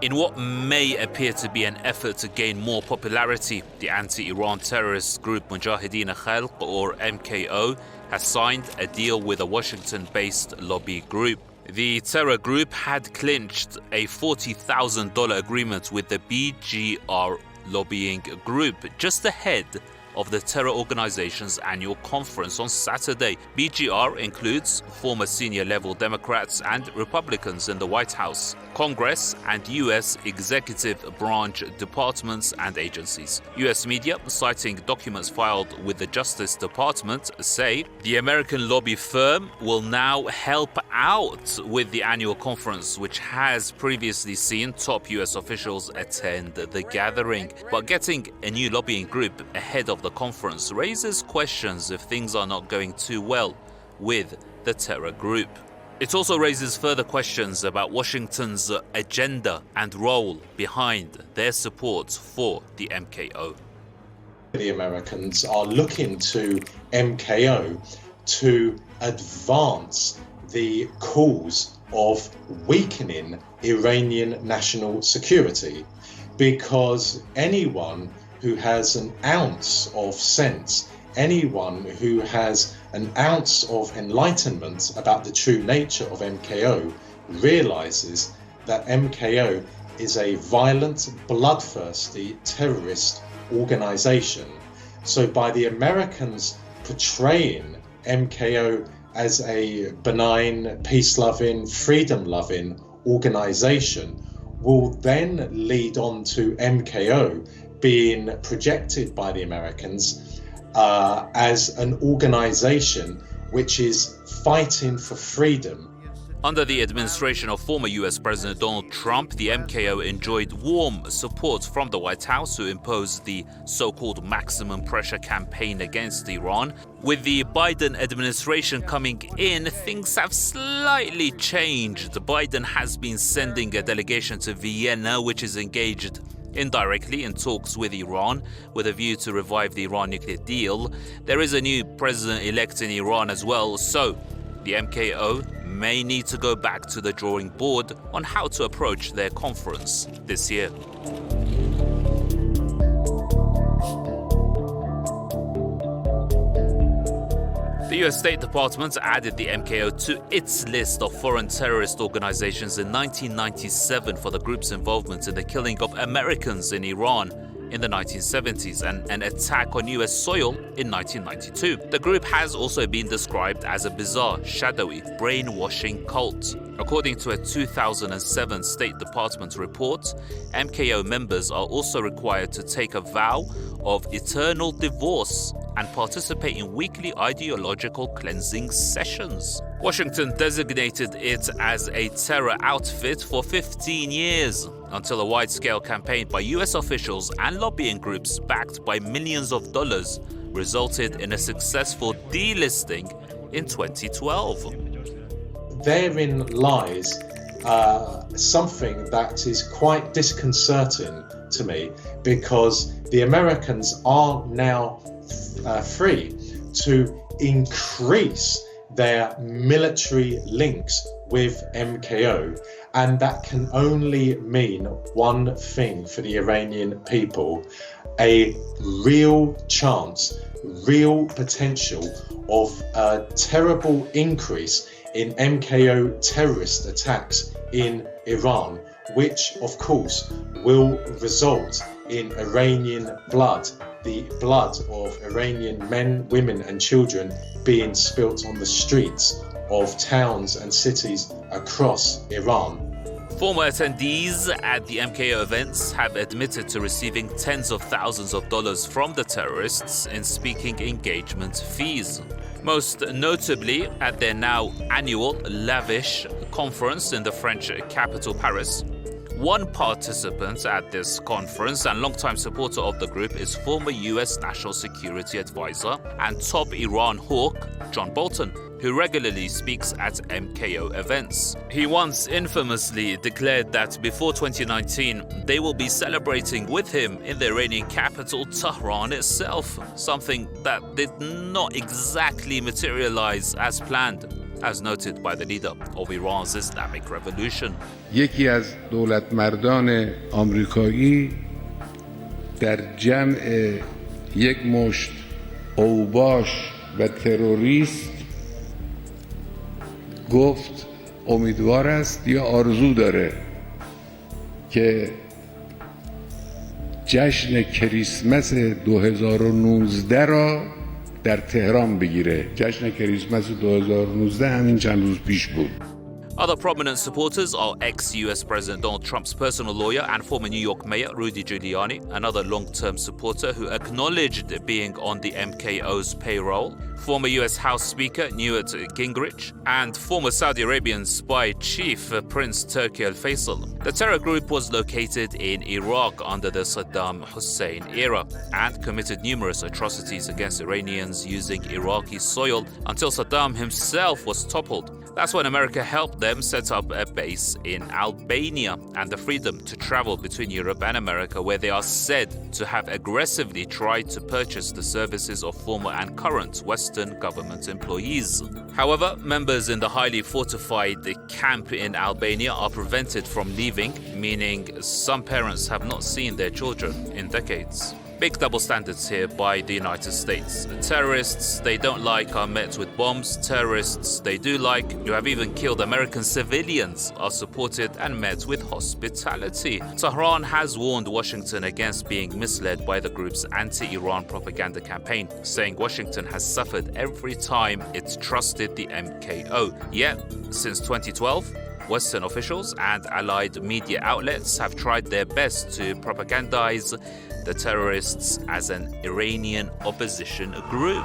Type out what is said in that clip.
In what may appear to be an effort to gain more popularity, the anti-Iran terrorist group Mujahideen Khalq, or MKO, has signed a deal with a Washington-based lobby group. The terror group had clinched a $40,000 agreement with the BGR lobbying group just ahead of the terror organization's annual conference on Saturday. BGR includes former senior-level Democrats and Republicans in the White House, Congress, and U.S. executive branch departments and agencies. U.S. media, citing documents filed with the Justice Department, say the American lobby firm will now help out with the annual conference, which has previously seen top U.S. officials attend the gathering. But getting a new lobbying group ahead of the conference raises questions if things are not going too well with the terror group. It also raises further questions about Washington's agenda and role behind their support for the MKO. The Americans are looking to MKO to advance the cause of weakening Iranian national security, because anyone who has an ounce of sense, anyone who has an ounce of enlightenment about the true nature of MKO realizes that MKO is a violent, bloodthirsty terrorist organization. So by the Americans portraying MKO as a benign, peace-loving, freedom-loving organization will then lead on to MKO being projected by the Americans as an organization which is fighting for freedom. Under the administration of former US President Donald Trump, the MKO enjoyed warm support from the White House, who imposed the so-called maximum pressure campaign against Iran. With the Biden administration coming in, things have slightly changed. Biden has been sending a delegation to Vienna, which is engaged indirectly in talks with Iran with a view to revive the Iran nuclear deal. There is a new president-elect in Iran as well, so the MKO may need to go back to the drawing board on how to approach their conference this year. The US State Department added the MKO to its list of foreign terrorist organizations in 1997 for the group's involvement in the killing of Americans in Iran in the 1970s and an attack on US soil in 1992. The group has also been described as a bizarre, shadowy, brainwashing cult. According to a 2007 State Department report, MKO members are also required to take a vow of eternal divorce and participate in weekly ideological cleansing sessions. Washington designated it as a terror outfit for 15 years, until a wide-scale campaign by US officials and lobbying groups backed by millions of dollars resulted in a successful delisting in 2012. Therein lies something that is quite disconcerting to me, because the Americans are now free to increase their military links with MKO, and that can only mean one thing for the Iranian people: a real chance, real potential of a terrible increase in MKO terrorist attacks in Iran, which of course will result in Iranian blood, the blood of Iranian men, women and children being spilt on the streets of towns and cities across Iran. Former attendees at the MKO events have admitted to receiving tens of thousands of dollars from the terrorists in speaking engagement fees. Most notably at their now annual lavish conference in the French capital Paris. One participant at this conference and longtime supporter of the group is former US National Security Advisor and top Iran hawk John Bolton, who regularly speaks at MKO events. He once infamously declared that before 2019, they will be celebrating with him in the Iranian capital, Tehran itself, something that did not exactly materialize as planned. as noted by the leader of Iran's Islamic Revolution. یکی از دولتمردان آمریکایی در جمع یک مشت اوباش و تروریست گفت امیدوار است یا آرزو داره که جشن کریسمس 2019 را در تهران بگیره. جشن کریسمس 2019 همین چند روز پیش بود. Other prominent supporters are ex-US President Donald Trump's personal lawyer and former New York Mayor Rudy Giuliani, another long-term supporter who acknowledged being on the MKO's payroll, former US House Speaker Newt Gingrich, and former Saudi Arabian spy chief Prince Turki al-Faisal. The terror group was located in Iraq under the Saddam Hussein era and committed numerous atrocities against Iranians using Iraqi soil until Saddam himself was toppled. That's when America helped them set up a base in Albania and the freedom to travel between Europe and America, where they are said to have aggressively tried to purchase the services of former and current Western government employees. However, members in the highly fortified camp in Albania are prevented from leaving, meaning some parents have not seen their children in decades. Big double standards here by the United States. Terrorists they don't like are met with bombs. Terrorists they do like, who have even killed American civilians, are supported and met with hospitality. Tehran has warned Washington against being misled by the group's anti-Iran propaganda campaign, saying Washington has suffered every time it's trusted the MKO. Yet, since 2012, Western officials and allied media outlets have tried their best to propagandize the terrorists as an Iranian opposition group.